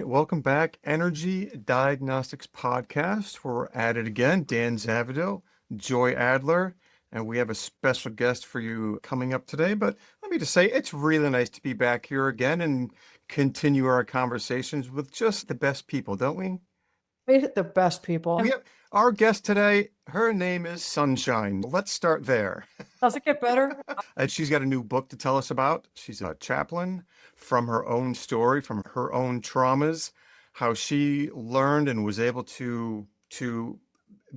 Welcome back, Energy Diagnostics Podcast. We're at it again. Dan Zavido, Joy Adler, and we have a special guest for you coming up today. But let me just say, it's really nice to be back here again and continue our conversations with just the best people, don't we? We're the best people. We have our guest today. Her name is Sunshine. Let's start there. Does it get better? And she's got a new book to tell us about. She's a chaplain from her own story, from her own traumas, how she learned and was able to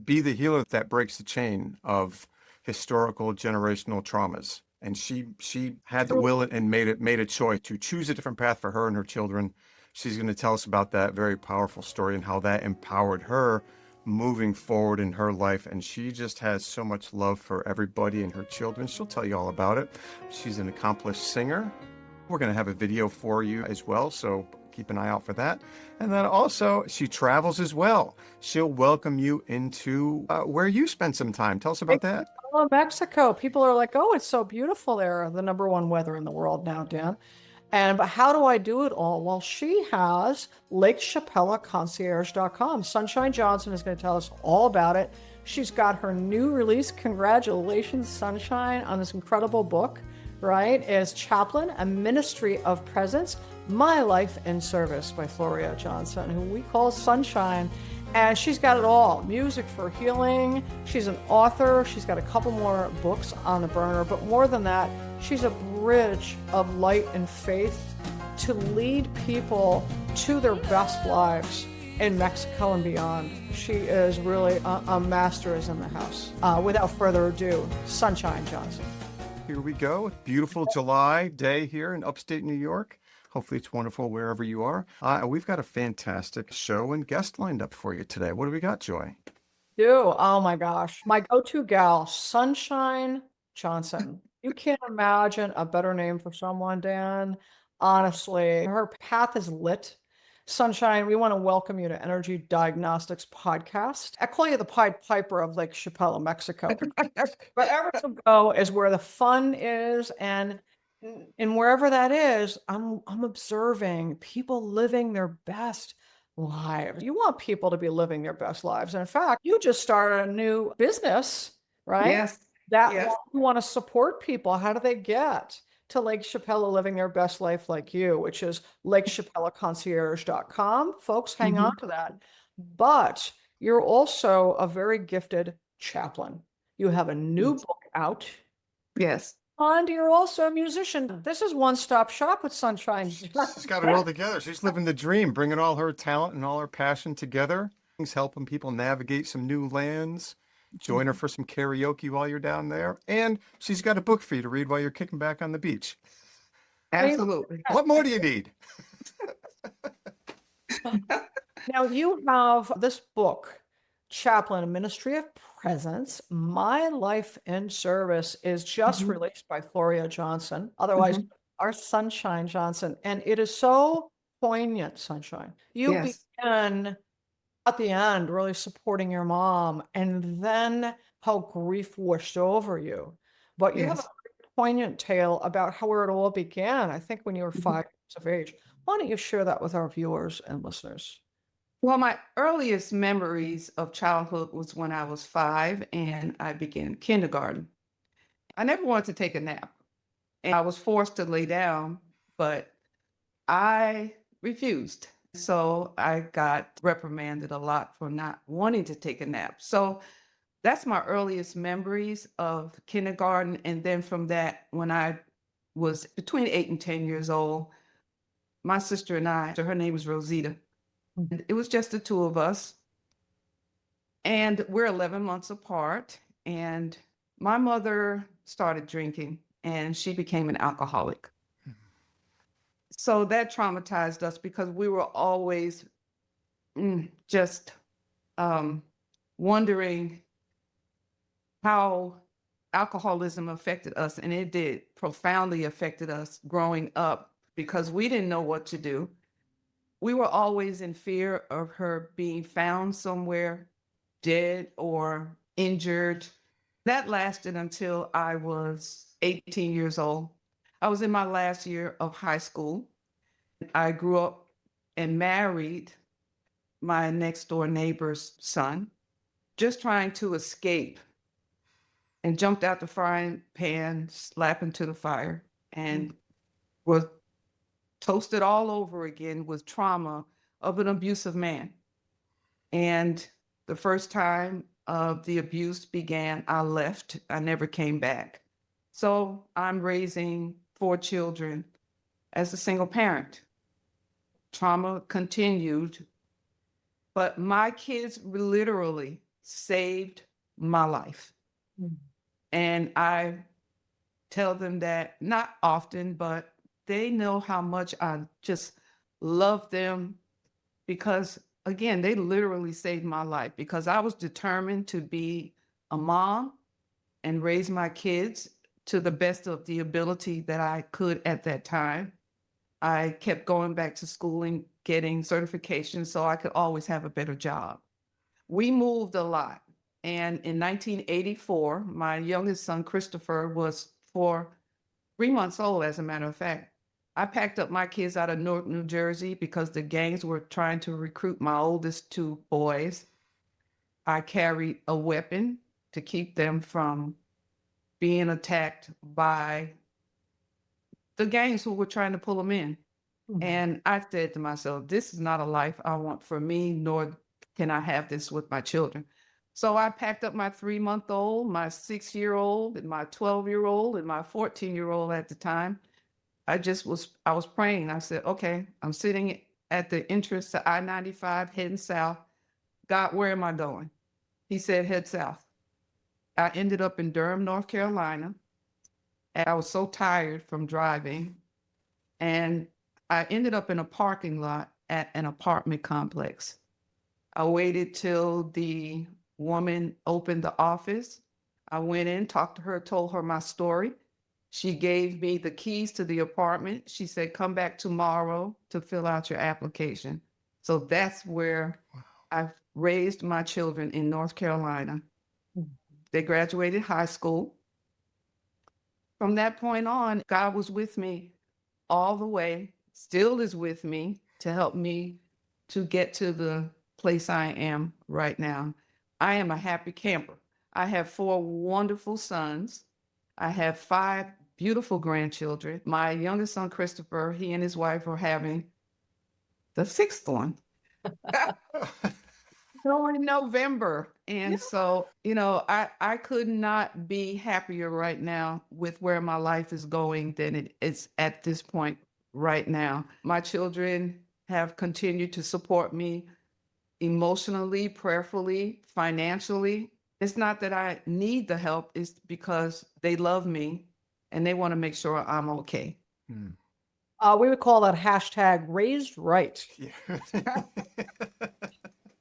be the healer that breaks the chain of historical generational traumas. And she had the will and made a choice to choose a different path for her and her children. She's going to tell us about that very powerful story and how that empowered her moving forward in her life. And she just has so much love for everybody and her children. She'll tell you all about it. She's an accomplished singer. We're going to have a video for you as well, so keep an eye out for that. And then also, she travels as well. She'll welcome you into where you spend some time. Tell us about that. Oh, Mexico. People are like, oh, it's so beautiful there. The number one weather in the world now, Dan. But how do I do it all? Well, she has LakeChapellaConcierge.com. Sunshine Johnson is going to tell us all about it. She's got her new release. Congratulations, Sunshine, on this incredible book, right? Is Chaplain, a Ministry of Presence, My Life in Service by Floria Johnson, who we call Sunshine. And she's got it all. Music for healing. She's an author. She's got a couple more books on the burner. But more than that, she's a bridge of light and faith to lead people to their best lives in Mexico and beyond. She is really a master is in the house. Without further ado, Sunshine Johnson. Here we go. Beautiful July day here in upstate New York. Hopefully it's wonderful wherever you are. We've got a fantastic show and guest lined up for you today. What do we got, Joy? Oh my gosh. My go-to gal, Sunshine Johnson. You can't imagine a better name for someone, Dan. Honestly, her path is lit. Sunshine, we want to welcome you to Energy Diagnostics Podcast. I call you the Pied Piper of Lake Chapella, Mexico. Wherever you go is where the fun is, and wherever that is, I'm observing people living their best lives. You want people to be living their best lives. And in fact, you just started a new business, right? Yes. That Yes. you want to support people. How do they get to Lake Chapella living their best life like you, which is LakeChapellaConcierge.com? Folks, hang on to that. But you're also a very gifted chaplain. You have a new book out. Yes. And you're also a musician. This is one-stop shop with Sunshine. She's got it all together. She's living the dream, bringing all her talent and all her passion together. She's helping people navigate some new lands. Join her for some karaoke while you're down there. And she's got a book for you to read while you're kicking back on the beach. Absolutely. What more do you need? Now you have this book, Chaplain, a Ministry of Presence. My Life in Service is just released by Floria Johnson, otherwise our Sunshine Johnson. And it is so poignant, Sunshine. You Yes. begin at the end really supporting your mom, and then how grief washed over you. But you have a Yes. poignant tale about how where it all began, I think when you were 5 years of age. Why don't you share that with our viewers and listeners? Well, my earliest memories of childhood was when I was 5 and I began kindergarten. I never wanted to take a nap, and I was forced to lay down, but I refused. So I got reprimanded a lot for not wanting to take a nap. So that's my earliest memories of kindergarten. And then from that, when I was between 8 and 10 years old, my sister and I, her name was Rosita. It was just the two of us. And we're 11 months apart. And my mother started drinking and she became an alcoholic. So that traumatized us because we were always just wondering how alcoholism affected us. And it did profoundly affected us growing up because we didn't know what to do. We were always in fear of her being found somewhere dead or injured. That lasted until I was 18 years old. I was in my last year of high school. I grew up and married my next door neighbor's son, just trying to escape, and jumped out the frying pan, slap into the fire, and was toasted all over again with trauma of an abusive man. And the first time the abuse began, I left. I never came back. So I'm raising 4 children as a single parent. Trauma continued, but my kids literally saved my life. Mm. And I tell them that not often, but they know how much I just love them because, again, they literally saved my life because I was determined to be a mom and raise my kids to the best of the ability that I could at that time. I kept going back to school and getting certifications so I could always have a better job. We moved a lot. And in 1984, my youngest son, Christopher, was 3 months old, as a matter of fact. I packed up my kids out of Newark, New Jersey, because the gangs were trying to recruit my oldest 2 boys. I carried a weapon to keep them from being attacked by the gangs who were trying to pull them in. And I said to myself, this is not a life I want for me, nor can I have this with my children. So I packed up my 3-month-old, my 6-year-old, and my 12-year-old, and my 14-year-old at the time. I was praying. I said, okay, I'm sitting at the entrance to I-95 heading south. God, where am I going? He said, head south. I ended up in Durham, North Carolina. And I was so tired from driving. And I ended up in a parking lot at an apartment complex. I waited till the woman opened the office. I went in, talked to her, told her my story. She gave me the keys to the apartment. She said, come back tomorrow to fill out your application. So that's where I raised my children in North Carolina. They graduated high school. From that point on, God was with me all the way, still is with me to help me to get to the place I am right now. I am a happy camper. I have 4 wonderful sons. I have 5 beautiful grandchildren. My youngest son, Christopher, he and his wife are having the 6th one. In November. And so, I could not be happier right now with where my life is going than it is at this point right now. My children have continued to support me emotionally, prayerfully, financially. It's not that I need the help, it's because they love me and they want to make sure I'm okay. Hmm. We would call that hashtag raised right. Yeah.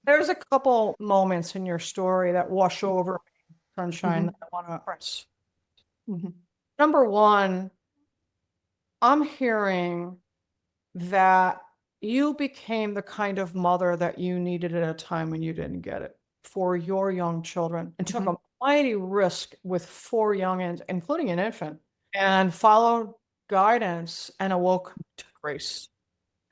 There's a couple moments in your story that wash over me, Sunshine, Mhm. that I want to press. Mhm. Number one, I'm hearing that you became the kind of mother that you needed at a time when you didn't get it for your young children and took a mighty risk with 4 youngins, including an infant, and followed guidance and awoke to grace.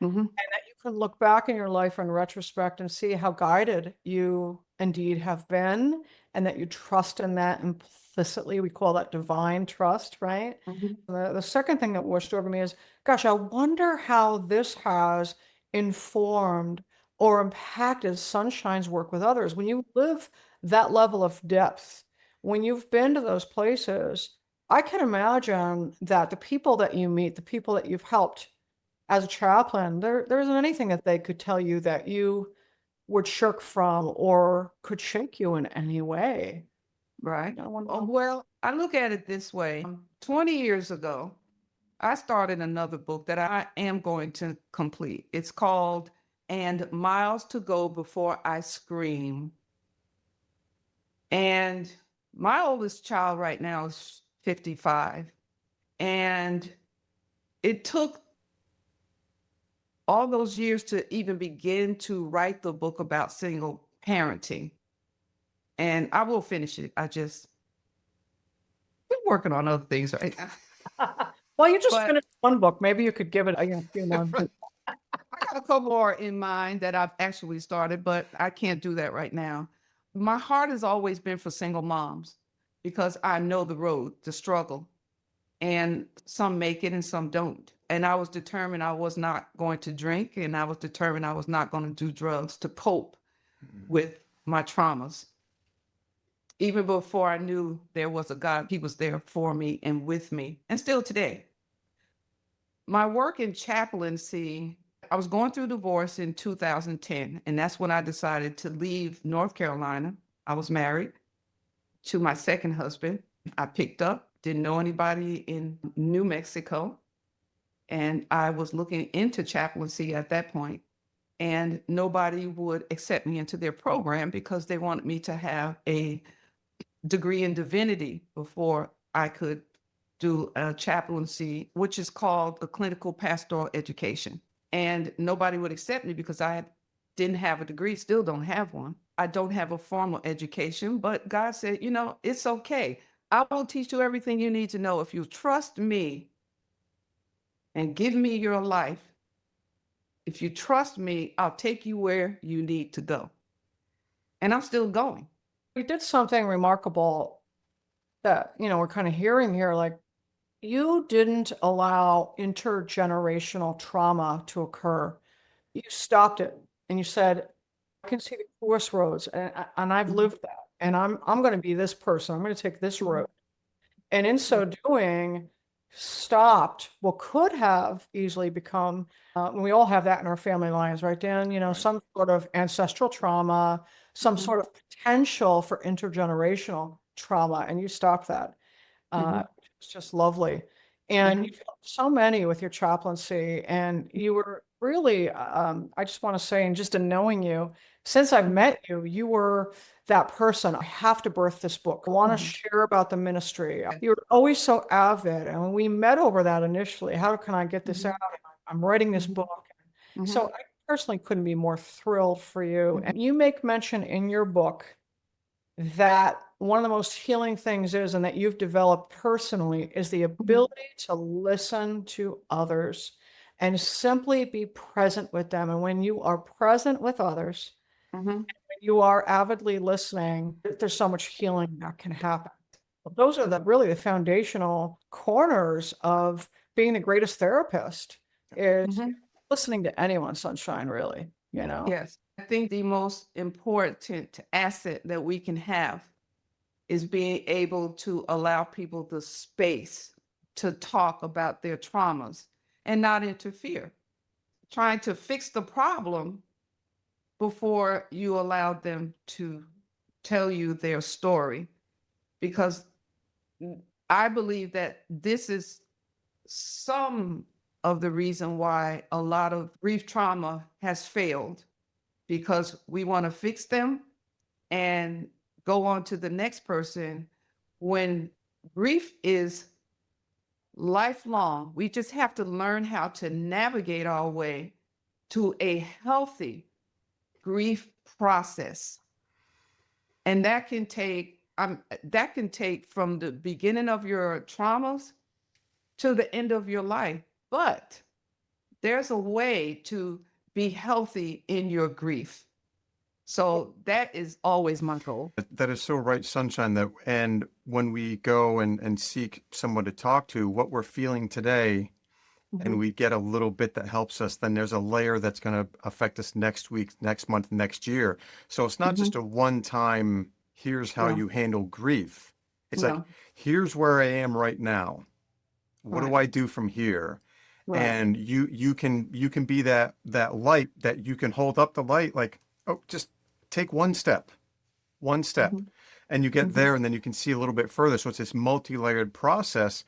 Mhm. And that you can look back in your life in retrospect and see how guided you indeed have been, and that you trust in that implicitly. We call that divine trust, right? Mhm. The second thing that washed over me is, gosh, I wonder how this has informed or impacted Sunshine's work with others. When you live that level of depth, when you've been to those places, I can imagine that the people that you meet, the people that you've helped as a chaplain, there isn't anything that they could tell you that you would shirk from or could shake you in any way. Right. I wonder- Well, I look at it this way. 20 years ago, I started another book that I am going to complete. It's called And Miles to Go Before I Scream. And my oldest child right now is 55. And it took all those years to even begin to write the book about single parenting. And I will finish it. I just been working on other things right now. Well, you just But finished one book. Maybe you could give it a few months. I a couple more in mind that I've actually started, but I can't do that right now. My heart has always been for single moms because I know the road, the struggle, and some make it and some don't. And I was determined I was not going to drink, and I was determined I was not going to do drugs to cope with my traumas. Even before I knew there was a God, He was there for me and with me, and still today. My work in chaplaincy, I was going through divorce in 2010, and that's when I decided to leave North Carolina. I was married to my second husband. I picked up, didn't know anybody in New Mexico, and I was looking into chaplaincy at that point, and nobody would accept me into their program because they wanted me to have a degree in divinity before I could do a chaplaincy, which is called a clinical pastoral education. And nobody would accept me because I didn't have a degree, still don't have one. I don't have a formal education, but God said, you know, it's okay. I will teach you everything you need to know. If you trust me and give me your life, if you trust me, I'll take you where you need to go. And I'm still going. You did something remarkable that, we're kind of hearing here, like you didn't allow intergenerational trauma to occur. You stopped it and you said, I can see the crossroads and I've lived that. And I'm going to be this person. I'm going to take this road. And in so doing, stopped what could have easily become, and we all have that in our family lines, right, Dan? Some sort of ancestral trauma, some sort of potential for intergenerational trauma, and you stopped that. It's just lovely. And you've helped so many with your chaplaincy, and you were really, I just want to say, and just in knowing you, since I've met you, you were that person. I have to birth this book. I want to share about the ministry. You were always so avid. And when we met over that initially, how can I get this out? I'm writing this book. So I personally couldn't be more thrilled for you. And you make mention in your book that one of the most healing things is, and that you've developed personally, is the ability to listen to others and simply be present with them. And when you are present with others, when you are avidly listening, there's so much healing that can happen. Those are really the foundational corners of being the greatest therapist, is listening to anyone, Sunshine, really, Yes. I think the most important asset that we can have is being able to allow people the space to talk about their traumas and not interfere, trying to fix the problem before you allow them to tell you their story. Because I believe that this is some of the reason why a lot of grief trauma has failed, because we want to fix them and go on to the next person, when grief is lifelong. We just have to learn how to navigate our way to a healthy grief process. And that can take from the beginning of your traumas to the end of your life. But there's a way to be healthy in your grief. So that is always my goal. That is so right, Sunshine. And when we go and seek someone to talk to, what we're feeling today, and we get a little bit that helps us, then there's a layer that's going to affect us next week, next month, next year. So it's not just a one-time, here's how you handle grief. It's like, here's where I am right now. What do I do from here? And you can be that light, that you can hold up the light, like, oh, just take one step, and you get there, and then you can see a little bit further. So it's this multi-layered process,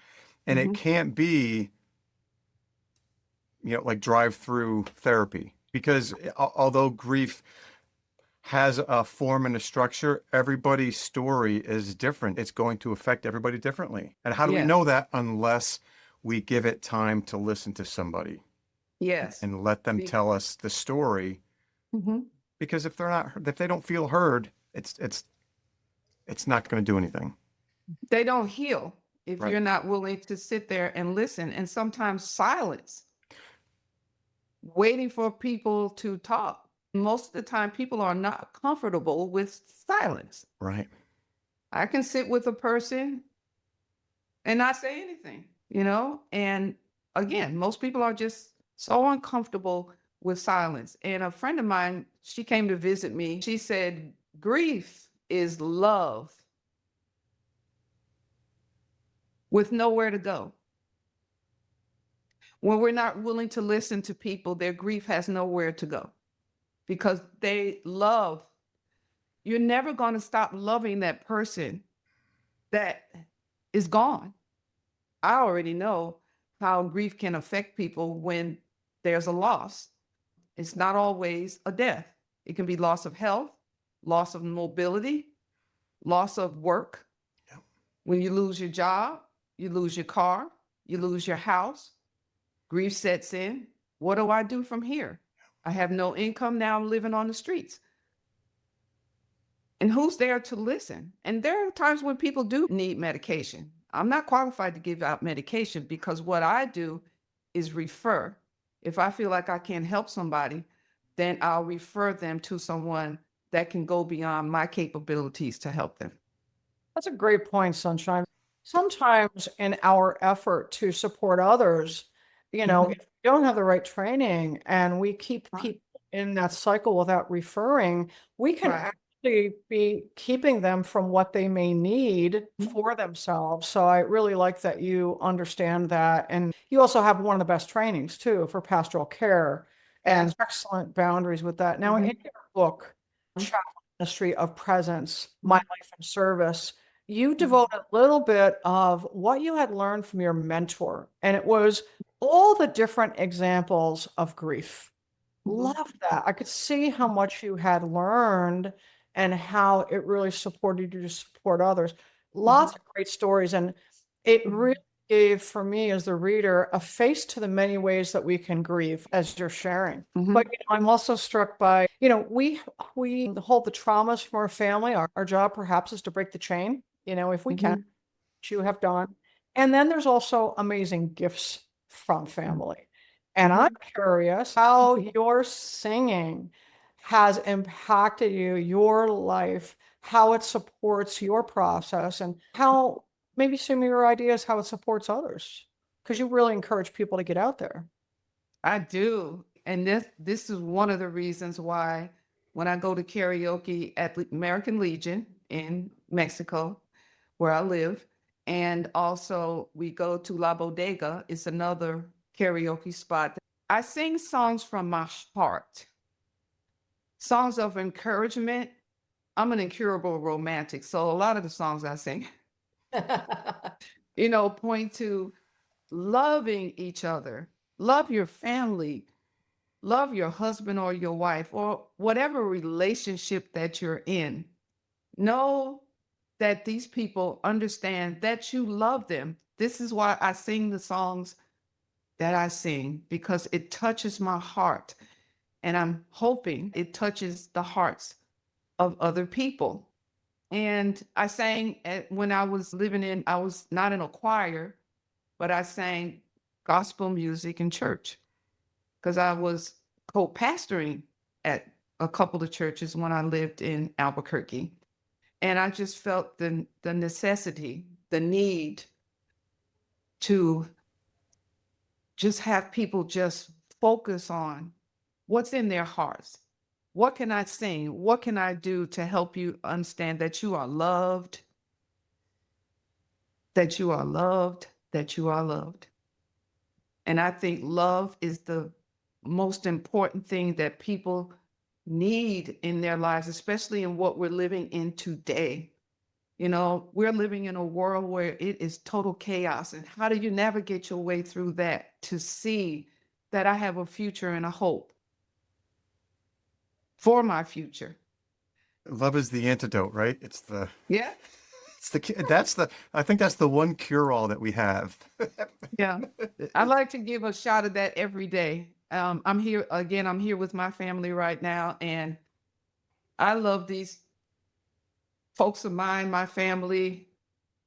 and it can't be, like drive-through therapy, because although grief has a form and a structure, everybody's story is different. It's going to affect everybody differently. And how do we know that unless we give it time to listen to somebody? Yes. And let them tell us the story. Because if they don't feel heard, it's not going to do anything. They don't heal if you're not willing to sit there and listen. And sometimes silence waiting for people to talk. Most of the time, people are not comfortable with silence. Right. I can sit with a person and not say anything, you know? And again, most people are just so uncomfortable with silence. And a friend of mine, she came to visit me. She said, grief is love with nowhere to go. When we're not willing to listen to people, their grief has nowhere to go because they love. You're never going to stop loving that person that is gone. I already know how grief can affect people when there's a loss. It's not always a death. It can be loss of health, loss of mobility, loss of work. Yeah. When you lose your job, you lose your car, you lose your house, grief sets in. What do I do from here? I have no income. Now I'm living on the streets. And who's there to listen? And there are times when people do need medication. I'm not qualified to give out medication because what I do is refer. If I feel like I can't help somebody, then I'll refer them to someone that can go beyond my capabilities to help them. That's a great point, Sunshine. Sometimes in our effort to support others, if we don't have the right training and we keep Right. people in that cycle without referring, we can Right. actually be keeping them from what they may need for themselves. So I really like that you understand that. And you also have one of the best trainings too for pastoral care and Yes. excellent boundaries with that. Now, in Mhm. your book, Mhm. Chaplain Ministry of Presence, My Life in Service, you Mhm. devote a little bit of what you had learned from your mentor, and it was all the different examples of grief. Mhm. Love that. I could see how much you had learned and how it really supported you to support others. Lots of great stories, and it really gave, for me as the reader, a face to the many ways that we can grieve as you're sharing. Mhm. But I'm also struck by, we hold the traumas from our family. Our job perhaps is to break the chain, if we can, Mhm. which you have done. And then there's also amazing gifts from family. And I'm curious how your singing has impacted you, your life, how it supports your process, and how maybe some of your ideas, how it supports others. Because you really encourage people to get out there. I do. And this is one of the reasons why when I go to karaoke at the American Legion in Mexico, where I live, and also we go to La Bodega, it's another karaoke spot. I sing songs from my heart, songs of encouragement. I'm an incurable romantic, so a lot of the songs I sing, point to loving each other, love your family, love your husband or your wife or whatever relationship that you're in. Know that these people understand that you love them. This is why I sing the songs that I sing because it touches my heart. And I'm hoping it touches the hearts of other people. And I sang when I was I was not in a choir, but I sang gospel music in church because I was co-pastoring at a couple of churches when I lived in Albuquerque. And I just felt the necessity, the need to just have people just focus on what's in their hearts. What can I sing? What can I do to help you understand that you are loved, that you are loved, that you are loved? And I think love is the most important thing that people need in their lives, especially in what we're living in today. We're living in a world where it is total chaos. And how do you navigate your way through that to see that I have a future and a hope for my future? Love is the antidote, right? Yeah. I think that's the one cure all that we have. Yeah. I like to give a shot of that every day. I'm here with my family right now, and I love these folks of mine, my family,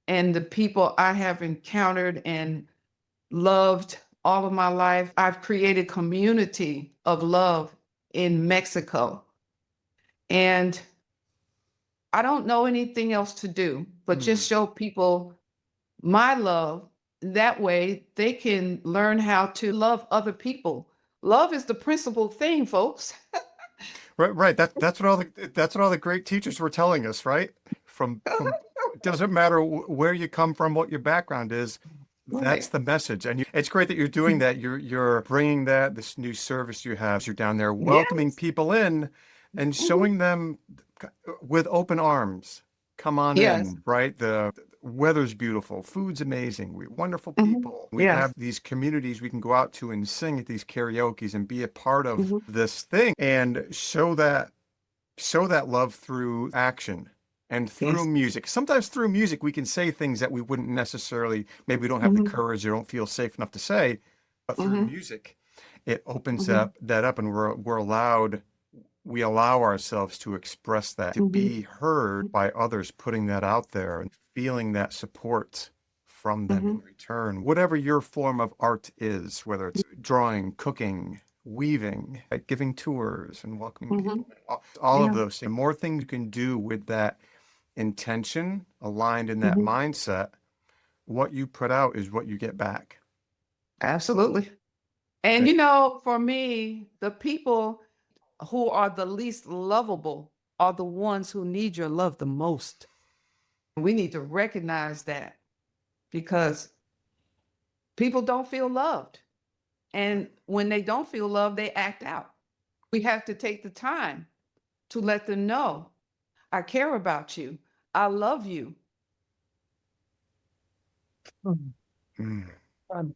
and the people I have encountered and loved all of my life, I've created community of love in Mexico. And I don't know anything else to do but just show people my love. That way they can learn how to love other people. Love is the principal thing, folks. Right, right. That's what all the great teachers were telling us, right? From it doesn't matter where you come from, what your background is. That's Right. the message, and it's great that you're doing that. You're bringing this new service you have. You're down there welcoming Yes. people in, and Mhm. showing them with open arms. Come on Yes. in, right? The weather's beautiful, food's amazing, we wonderful Mhm. people. We Yes. have these communities we can go out to and sing at these karaoke's and be a part of Mhm. this thing and show that love through action and through Yes. music. Sometimes through music we can say things that we wouldn't necessarily, maybe we don't have the Mhm. courage or don't feel safe enough to say, but through Mhm. music it opens Mhm. up that up, and we allow ourselves to express that, to Mhm. be heard by others, putting that out there and feeling that support from them in Mhm. return. Whatever your form of art is, whether it's drawing, cooking, weaving, like giving tours and welcoming Mhm. people, all of Yeah. those things. The more things you can do with that intention aligned in that Mhm. mindset, what you put out is what you get back. Absolutely. And for me, the people who are the least lovable are the ones who need your love the most. We need to recognize that because people don't feel loved. And when they don't feel loved, they act out. We have to take the time to let them know, I care about you. I love you. Mhm. Mm. Um,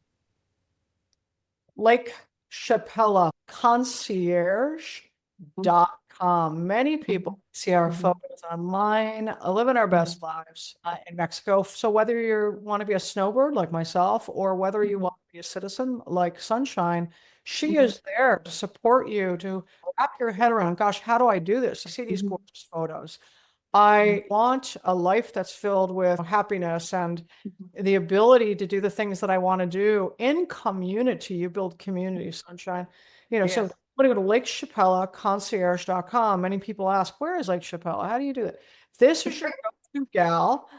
Lake Chapella Mhm. Concierge.com. Many people Mhm. see our Mhm. photos online, living our Mhm. best lives in Mexico. So whether you want to be a snowbird like myself, or whether you Mhm. want to be a citizen like Sunshine, she Mhm. is there to support you, to wrap your head around, gosh, how do I do this? You see these Mhm. gorgeous photos. I want a life that's filled with happiness and Mhm. the ability to do the things that I want to do in community. You build community, Sunshine. So I'm Yes. going to go to Lake Chapella concierge.com. Many people ask, where is Lake Chapella? How do you do that? This is your go-to gal,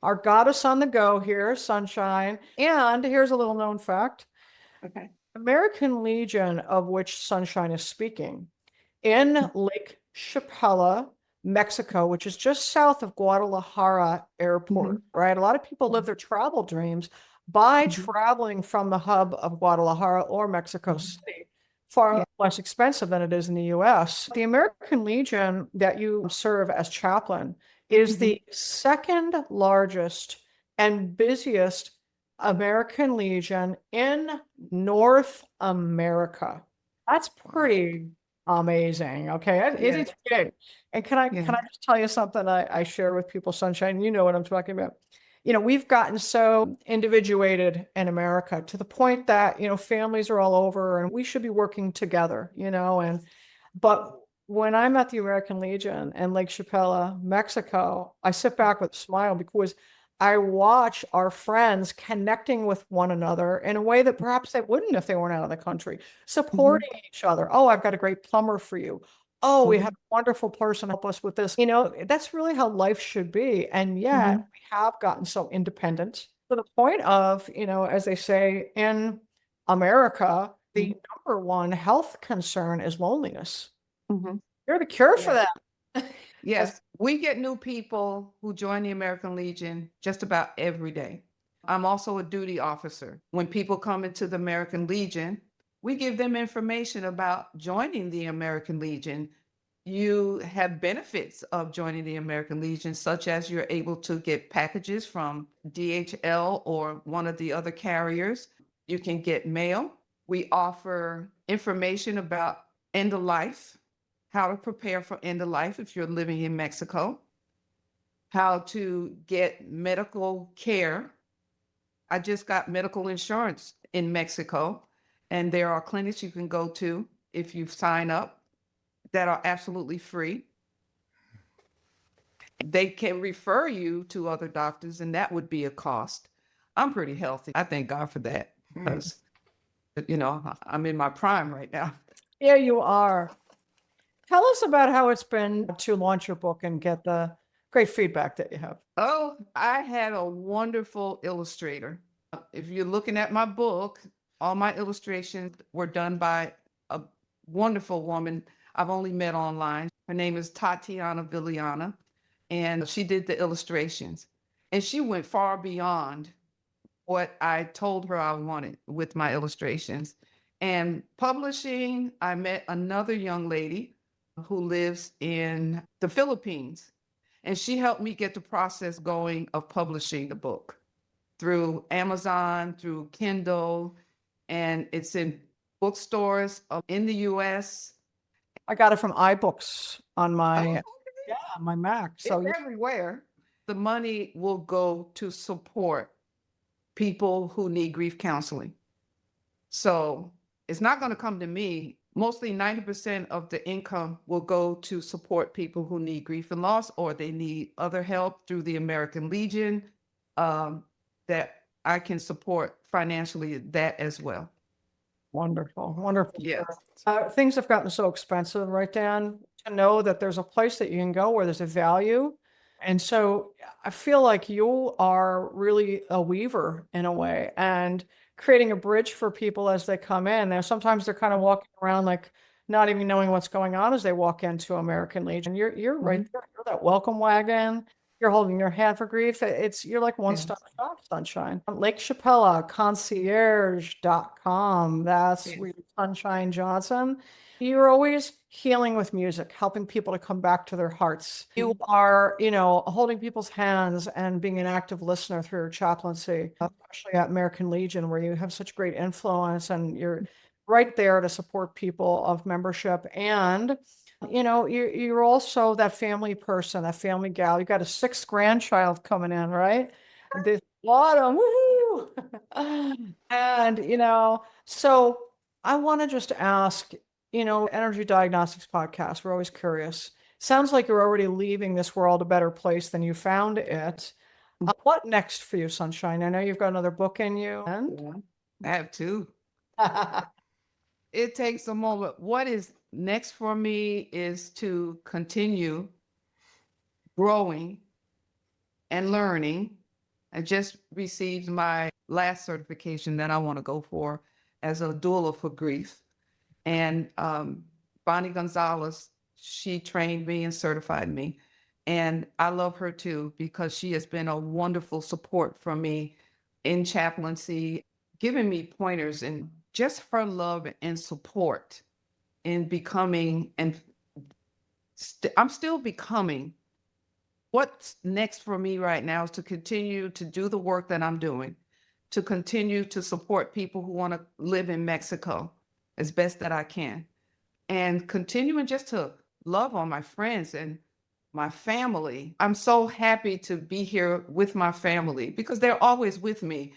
our goddess on the go here, Sunshine. And here's a little known fact. Okay. American Legion, of which Sunshine is speaking, in Lake Chapala, Mexico, which is just south of Guadalajara Airport, Mhm. right? A lot of people live Mhm. their travel dreams by Mhm. traveling from the hub of Guadalajara or Mexico Mhm. City, Yeah. far less expensive than it is in the US. The American Legion that you serve as chaplain is Mhm. the second largest and busiest American Legion in North America. That's Wow. pretty amazing. Okay, it Yes. is big. And can I Yeah. can I just tell you something I share with people, Sunshine? You know what I'm talking about. We've gotten so individuated in America to the point that, families are all over and we should be working together, but when I'm at the American Legion in Lake Chapala, Mexico, I sit back with a smile because I watch our friends connecting with one another in a way that perhaps they wouldn't if they weren't out of the country, Mhm. supporting each other. Oh, I've got a great plumber for you. Oh, we had Mhm. a wonderful person help us with this. That's really how life should be. And yet Mhm. we have gotten so independent to the point of, as they say in America, the Mhm. number one health concern is loneliness. Mhm. You're the cure for Yes. that. Yes. Yes. We get new people who join the American Legion just about every day. I'm also a duty officer. When people come into the American Legion, we give them information about joining the American Legion. You have benefits of joining the American Legion, such as you're able to get packages from DHL or one of the other carriers. You can get mail. We offer information about end of life, how to prepare for end of life if you're living in Mexico, how to get medical care. I just got medical insurance in Mexico, and there are clinics you can go to if you sign up that are absolutely free. They can refer you to other doctors, and that would be a cost. I'm pretty healthy. I thank God for that Hmm. because I'm in my prime right now. Yeah, you are. Tell us about how it's been to launch your book and get the great feedback that you have. Oh, I had a wonderful illustrator. If you're looking at my book, all my illustrations were done by a wonderful woman I've only met online. Her name is Tatiana Villiana, and she did the illustrations. And she went far beyond what I told her I wanted with my illustrations. And publishing, I met another young lady who lives in the Philippines, and she helped me get the process going of publishing the book through Amazon, through Kindle, and it's in bookstores in the US. I got it from iBooks on my Oh, on my Mac. So it's everywhere. The money will go to support people who need grief counseling. So it's not going to come to me. Mostly 90% of the income will go to support people who need grief and loss, or they need other help through the American Legion, that I can support financially that as well. wonderful, wonderful. Yes. Things have gotten so expensive, right, Dan? To know that there's a place that you can go where there's a value. And so I feel like you are really a weaver in a way and creating a bridge for people as they come in. Now, sometimes they're kind of walking around like not even knowing what's going on as they walk into American Legion. You're right there. You're that welcome wagon. You're holding your hand for grief. You're like one-stop shop, Sunshine. Lake Chapella, concierge.com. That's Yes. where Sunshine Johnson. You're always healing with music, helping people to come back to their hearts. You are, holding people's hands and being an active listener through your chaplaincy, especially at American Legion, where you have such great influence and you're right there to support people of membership. And, you're also that family person, that family gal. You got a 6th grandchild coming in, right? This autumn, woohoo! And, so I want to just ask, Energy Diagnostics Podcast, we're always curious. Sounds like you're already leaving this world a better place than you found it. What next for you, Sunshine? I know you've got another book in you. And I have two. It takes a moment. What is next for me is to continue growing and learning. I just received my last certification that I want to go for as a doula for grief. And Bonnie Gonzalez, she trained me and certified me. And I love her too, because she has been a wonderful support for me in chaplaincy, giving me pointers and just her love and support in becoming, and I'm still becoming. What's next for me right now is to continue to do the work that I'm doing, to continue to support people who want to live in Mexico as best that I can, and continuing just to love on my friends and my family. I'm so happy to be here with my family because they're always with me,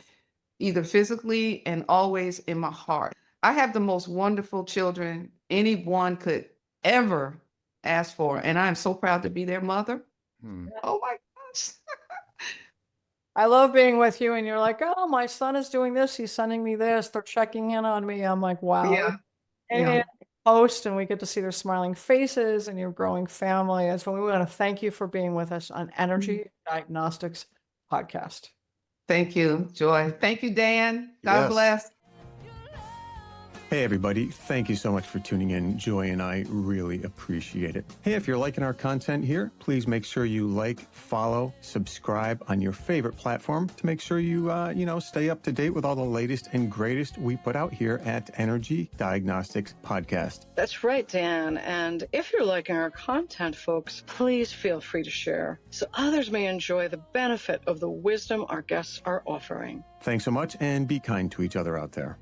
either physically and always in my heart. I have the most wonderful children anyone could ever ask for, and I'm so proud to be their mother. Oh my gosh. I love being with you, and you're like, oh, my son is doing this. He's sending me this. They're checking in on me. I'm like, wow. Yeah. And Yeah. post, and we get to see their smiling faces and your growing family. And so we want to thank you for being with us on Energy Diagnostics Podcast. Thank you, Joy. Thank you, Dan. God Yes. bless. Hey, everybody. Thank you so much for tuning in. Joy and I really appreciate it. Hey, if you're liking our content here, please make sure you like, follow, subscribe on your favorite platform to make sure you, stay up to date with all the latest and greatest we put out here at Energy Diagnostics Podcast. That's right, Dan. And if you're liking our content, folks, please feel free to share so others may enjoy the benefit of the wisdom our guests are offering. Thanks so much, and be kind to each other out there.